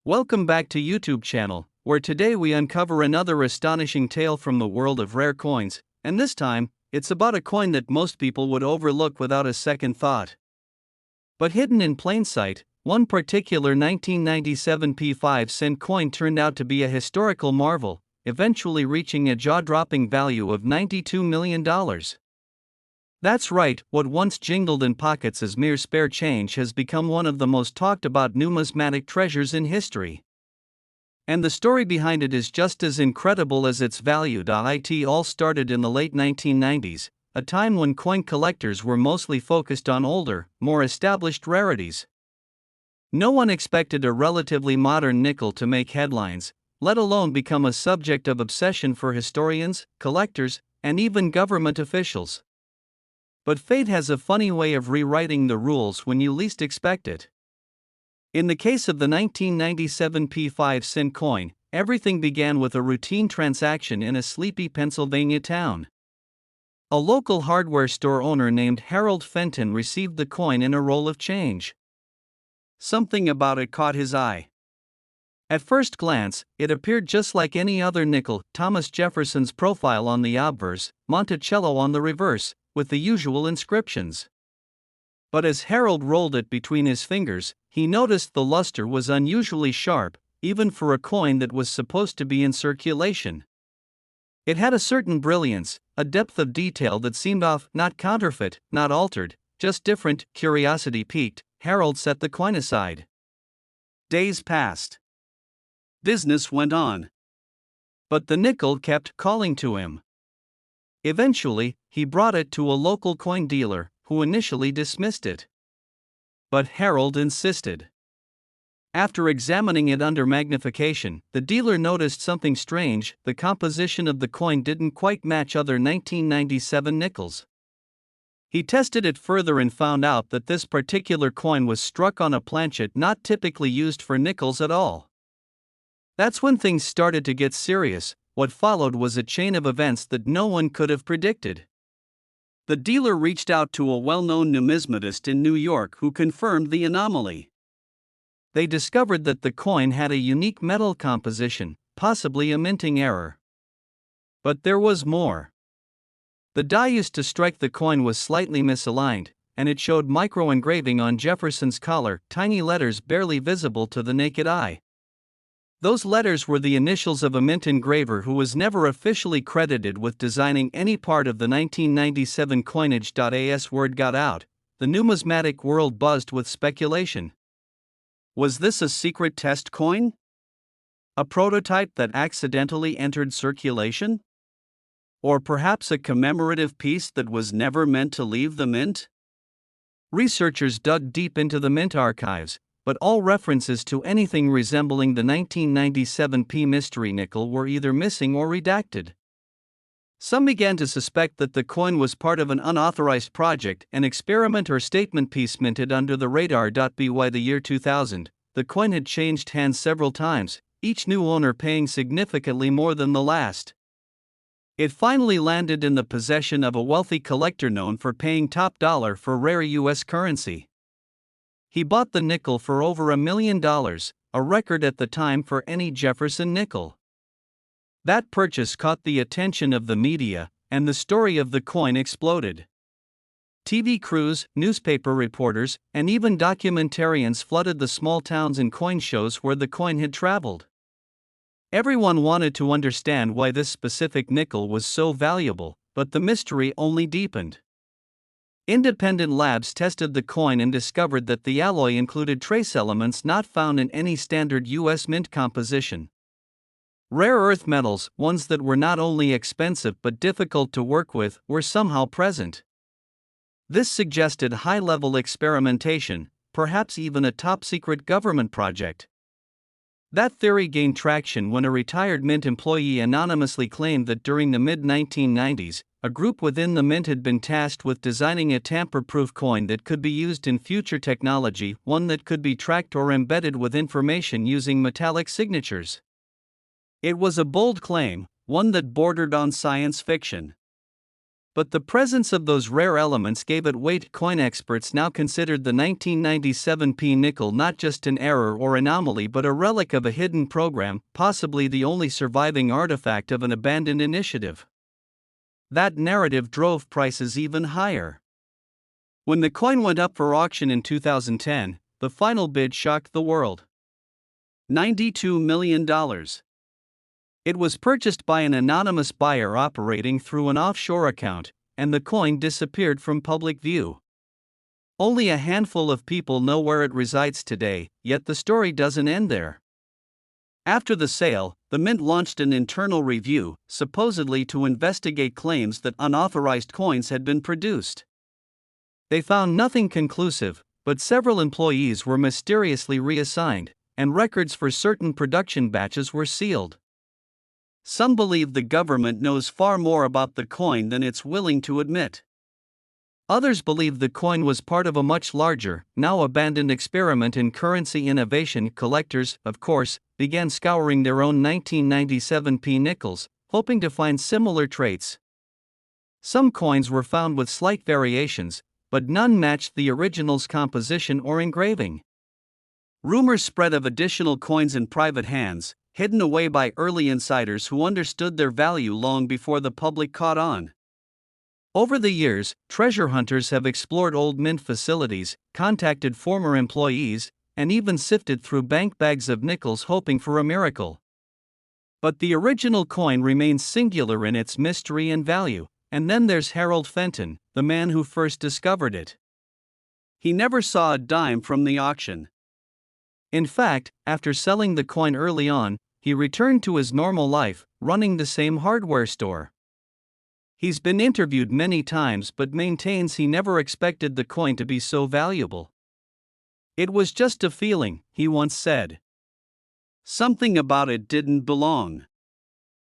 Welcome back to YouTube channel, where today we uncover another astonishing tale from the world of rare coins, and this time, it's about a coin that most people would overlook without a second thought. But hidden in plain sight, one particular 1997 P5-cent coin turned out to be a historical marvel, eventually reaching a jaw-dropping value of $92 million. That's right, what once jingled in pockets as mere spare change has become one of the most talked about numismatic treasures in history. And the story behind it is just as incredible as its value. It all started in the late 1990s, a time when coin collectors were mostly focused on older, more established rarities. No one expected a relatively modern nickel to make headlines, let alone become a subject of obsession for historians, collectors, and even government officials. But fate has a funny way of rewriting the rules when you least expect it. In the case of the 1997 P5-cent coin, everything began with a routine transaction in a sleepy Pennsylvania town. A local hardware store owner named Harold Fenton received the coin in a roll of change. Something about it caught his eye. At first glance, it appeared just like any other nickel, Thomas Jefferson's profile on the obverse, Monticello on the reverse, with the usual inscriptions. But as Harold rolled it between his fingers, he noticed the luster was unusually sharp, even for a coin that was supposed to be in circulation. It had a certain brilliance, a depth of detail that seemed off, not counterfeit, not altered, just different. Curiosity piqued, Harold set the coin aside. Days passed. Business went on. But the nickel kept calling to him. Eventually, he brought it to a local coin dealer, who initially dismissed it. But Harold insisted. After examining it under magnification, the dealer noticed something strange. The composition of the coin didn't quite match other 1997 nickels. He tested it further and found out that this particular coin was struck on a planchet not typically used for nickels at all. That's when things started to get serious. What followed was a chain of events that no one could have predicted. The dealer reached out to a well-known numismatist in New York who confirmed the anomaly. They discovered that the coin had a unique metal composition, possibly a minting error. But there was more. The die used to strike the coin was slightly misaligned, and it showed micro-engraving on Jefferson's collar, tiny letters barely visible to the naked eye. Those letters were the initials of a mint engraver who was never officially credited with designing any part of the 1997 coinage. As word got out, the numismatic world buzzed with speculation. Was this a secret test coin? A prototype that accidentally entered circulation? Or perhaps a commemorative piece that was never meant to leave the mint? Researchers dug deep into the mint archives, but all references to anything resembling the 1997 P mystery nickel were either missing or redacted. Some began to suspect that the coin was part of an unauthorized project, an experiment or statement piece minted under the radar. By the year 2000, the coin had changed hands several times, each new owner paying significantly more than the last. It finally landed in the possession of a wealthy collector known for paying top dollar for rare U.S. currency. He bought the nickel for over $1 million, a record at the time for any Jefferson nickel. That purchase caught the attention of the media, and the story of the coin exploded. TV crews, newspaper reporters, and even documentarians flooded the small towns and coin shows where the coin had traveled. Everyone wanted to understand why this specific nickel was so valuable, but the mystery only deepened. Independent labs tested the coin and discovered that the alloy included trace elements not found in any standard U.S. mint composition. Rare earth metals, ones that were not only expensive but difficult to work with, were somehow present. This suggested high-level experimentation, perhaps even a top-secret government project. That theory gained traction when a retired mint employee anonymously claimed that during the mid-1990s, a group within the mint had been tasked with designing a tamper-proof coin that could be used in future technology, one that could be tracked or embedded with information using metallic signatures. It was a bold claim, one that bordered on science fiction. But the presence of those rare elements gave it weight. Coin experts now considered the 1997 P nickel not just an error or anomaly but a relic of a hidden program, possibly the only surviving artifact of an abandoned initiative. That narrative drove prices even higher. When the coin went up for auction in 2010, the final bid shocked the world. $92 million. It was purchased by an anonymous buyer operating through an offshore account, and the coin disappeared from public view. Only a handful of people know where it resides today, yet the story doesn't end there. After the sale, the Mint launched an internal review, supposedly to investigate claims that unauthorized coins had been produced. They found nothing conclusive, but several employees were mysteriously reassigned, and records for certain production batches were sealed. Some believe the government knows far more about the coin than it's willing to admit. Others believe the coin was part of a much larger, now abandoned experiment in currency innovation. Collectors, of course, began scouring their own 1997 P nickels, hoping to find similar traits. Some coins were found with slight variations, but none matched the original's composition or engraving. Rumors spread of additional coins in private hands, hidden away by early insiders who understood their value long before the public caught on. Over the years, treasure hunters have explored old mint facilities, contacted former employees, and even sifted through bank bags of nickels hoping for a miracle. But the original coin remains singular in its mystery and value. And then there's Harold Fenton, the man who first discovered it. He never saw a dime from the auction. In fact, after selling the coin early on, he returned to his normal life, running the same hardware store. He's been interviewed many times but maintains he never expected the coin to be so valuable. "It was just a feeling," he once said. Something about it didn't belong.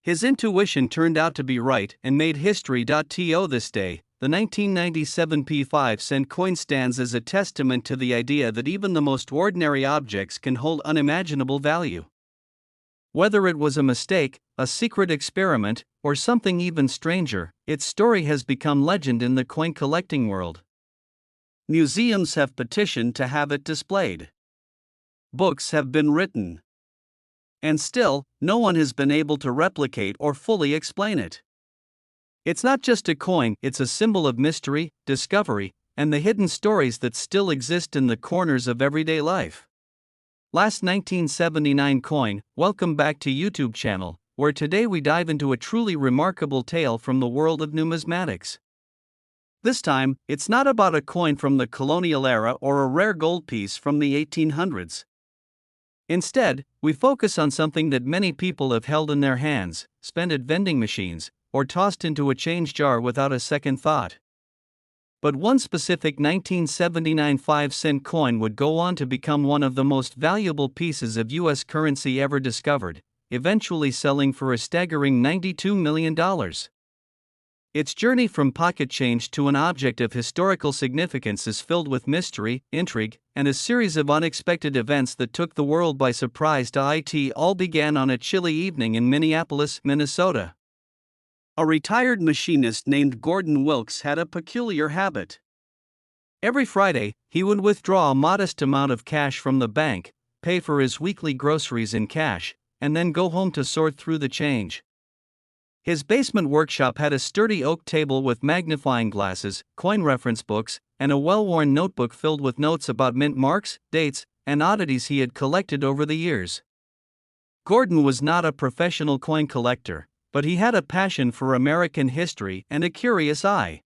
His intuition turned out to be right and made history. To this day, the 1997 P5-cent coin stands as a testament to the idea that even the most ordinary objects can hold unimaginable value. Whether it was a mistake, a secret experiment, or something even stranger, its story has become legend in the coin collecting world. Museums have petitioned to have it displayed. Books have been written. And still, no one has been able to replicate or fully explain it. It's not just a coin, it's a symbol of mystery, discovery, and the hidden stories that still exist in the corners of everyday life. Last 1979 coin. Welcome back to YouTube channel, where today we dive into a truly remarkable tale from the world of numismatics. This time, it's not about a coin from the colonial era or a rare gold piece from the 1800s. Instead, we focus on something that many people have held in their hands, spent at vending machines, or tossed into a change jar without a second thought. But one specific 1979 5-cent coin would go on to become one of the most valuable pieces of U.S. currency ever discovered, eventually selling for a staggering $92 million. Its journey from pocket change to an object of historical significance is filled with mystery, intrigue, and a series of unexpected events that took the world by surprise. It all began on a chilly evening in Minneapolis, Minnesota. A retired machinist named Gordon Wilkes had a peculiar habit. Every Friday, he would withdraw a modest amount of cash from the bank, pay for his weekly groceries in cash, and then go home to sort through the change. His basement workshop had a sturdy oak table with magnifying glasses, coin reference books, and a well-worn notebook filled with notes about mint marks, dates, and oddities he had collected over the years. Gordon was not a professional coin collector, but he had a passion for American history and a curious eye.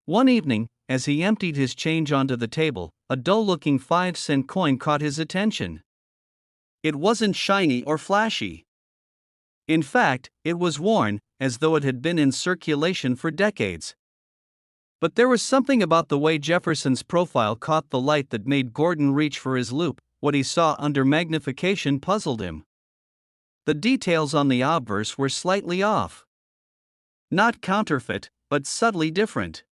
One evening, as he emptied his change onto the table, a dull-looking 5-cent coin caught his attention. It wasn't shiny or flashy. In fact, it was worn, as though it had been in circulation for decades. But there was something about the way Jefferson's profile caught the light that made Gordon reach for his loupe. What he saw under magnification puzzled him. The details on the obverse were slightly off. Not counterfeit, but subtly different.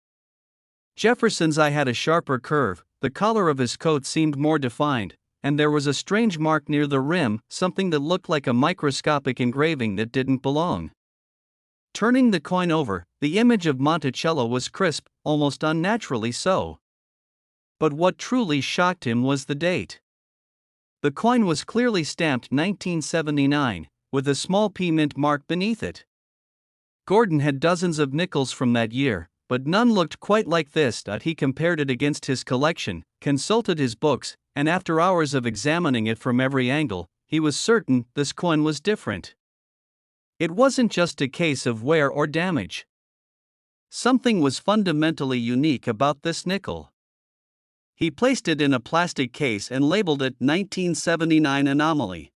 Jefferson's eye had a sharper curve, the collar of his coat seemed more defined, and there was a strange mark near the rim, something that looked like a microscopic engraving that didn't belong. Turning the coin over, the image of Monticello was crisp, almost unnaturally so. But what truly shocked him was the date. The coin was clearly stamped 1979, with a small P mint mark beneath it. Gordon had dozens of nickels from that year, but none looked quite like this. He compared it against his collection, consulted his books, and after hours of examining it from every angle, he was certain this coin was different. It wasn't just a case of wear or damage. Something was fundamentally unique about this nickel. He placed it in a plastic case and labeled it 1979 Anomaly.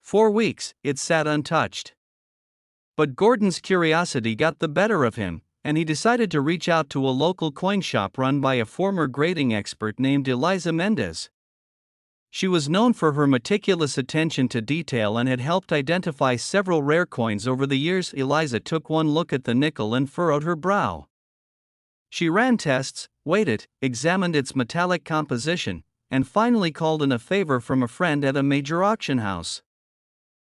4 weeks, it sat untouched. But Gordon's curiosity got the better of him, and he decided to reach out to a local coin shop run by a former grading expert named Eliza Mendez. She was known for her meticulous attention to detail and had helped identify several rare coins over the years. Eliza took one look at the nickel and furrowed her brow. She ran tests, weighed it, examined its metallic composition, and finally called in a favor from a friend at a major auction house.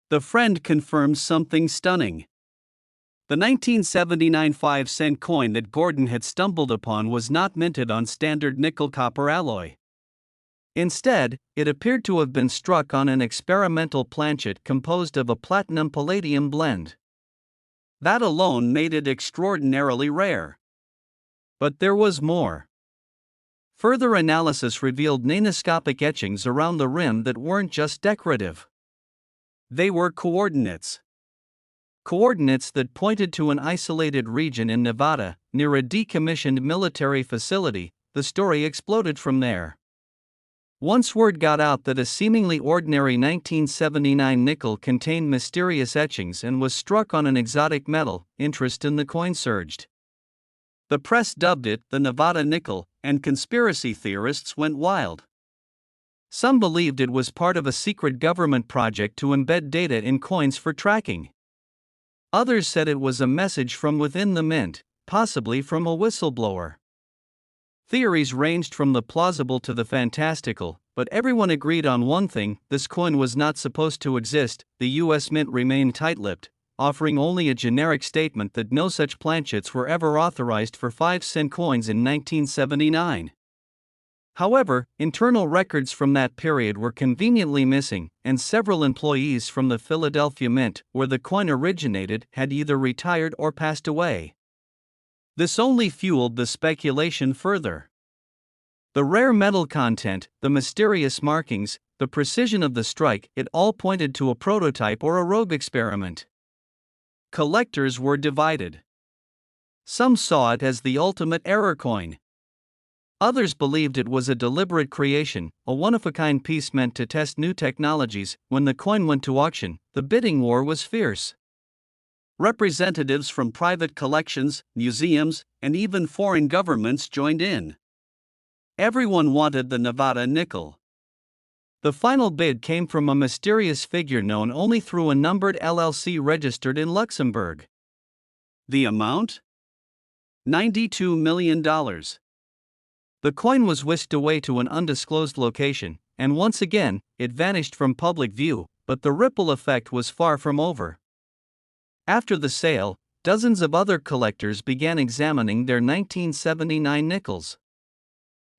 The friend confirmed something stunning. The 1979 5-cent coin that Gordon had stumbled upon was not minted on standard nickel-copper alloy. Instead, it appeared to have been struck on an experimental planchet composed of a platinum-palladium blend. That alone made it extraordinarily rare. But there was more. Further analysis revealed nanoscopic etchings around the rim that weren't just decorative. They were coordinates. Coordinates that pointed to an isolated region in Nevada, near a decommissioned military facility. The story exploded from there. Once word got out that a seemingly ordinary 1979 nickel contained mysterious etchings and was struck on an exotic metal, interest in the coin surged. The press dubbed it the Nevada nickel, and conspiracy theorists went wild. Some believed it was part of a secret government project to embed data in coins for tracking. Others said it was a message from within the mint, possibly from a whistleblower. Theories ranged from the plausible to the fantastical, but everyone agreed on one thing: this coin was not supposed to exist. The U.S. Mint remained tight-lipped, offering only a generic statement that no such planchets were ever authorized for 5-cent coins in 1979. However, internal records from that period were conveniently missing, and several employees from the Philadelphia Mint, where the coin originated, had either retired or passed away. This only fueled the speculation further. The rare metal content, the mysterious markings, the precision of the strike, it all pointed to a prototype or a rogue experiment. Collectors were divided. Some saw it as the ultimate error coin. Others believed it was a deliberate creation, a one-of-a-kind piece meant to test new technologies. When the coin went to auction, the bidding war was fierce. Representatives from private collections, museums, and even foreign governments joined in. Everyone wanted the Nevada nickel. The final bid came from a mysterious figure known only through a numbered LLC registered in Luxembourg. The amount? $92 million. The coin was whisked away to an undisclosed location, and once again, it vanished from public view, but the ripple effect was far from over. After the sale, dozens of other collectors began examining their 1979 nickels.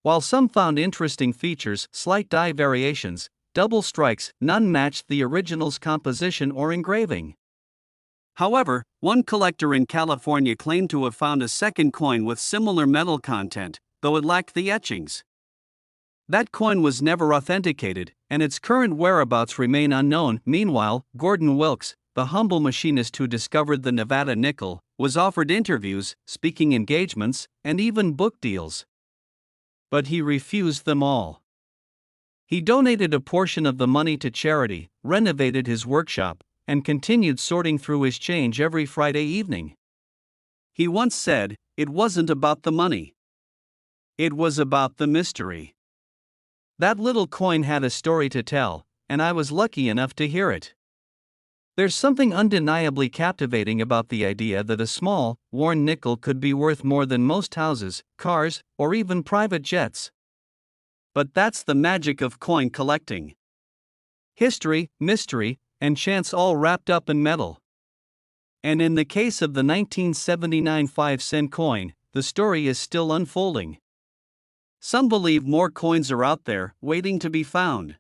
While some found interesting features, slight die variations, double strikes, none matched the original's composition or engraving. However, one collector in California claimed to have found a second coin with similar metal content, though it lacked the etchings. That coin was never authenticated, and its current whereabouts remain unknown. Meanwhile, Gordon Wilkes, the humble machinist who discovered the Nevada nickel, was offered interviews, speaking engagements, and even book deals. But he refused them all. He donated a portion of the money to charity, renovated his workshop, and continued sorting through his change every Friday evening. He once said, "It wasn't about the money. It was about the mystery." That little coin had a story to tell, and I was lucky enough to hear it. There's something undeniably captivating about the idea that a small, worn nickel could be worth more than most houses, cars, or even private jets. But that's the magic of coin collecting. History, mystery, and chance all wrapped up in metal. And in the case of the 1979 5-cent coin, the story is still unfolding. Some believe more coins are out there, waiting to be found.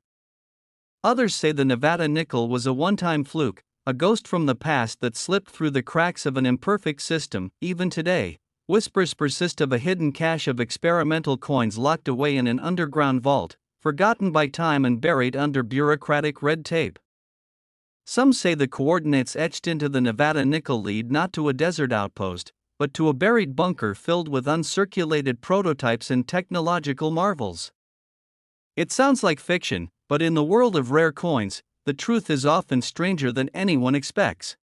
Others say the Nevada nickel was a one-time fluke, a ghost from the past that slipped through the cracks of an imperfect system. Even today, whispers persist of a hidden cache of experimental coins locked away in an underground vault, forgotten by time and buried under bureaucratic red tape. Some say the coordinates etched into the Nevada nickel lead not to a desert outpost, but to a buried bunker filled with uncirculated prototypes and technological marvels. It sounds like fiction, but in the world of rare coins, the truth is often stranger than anyone expects.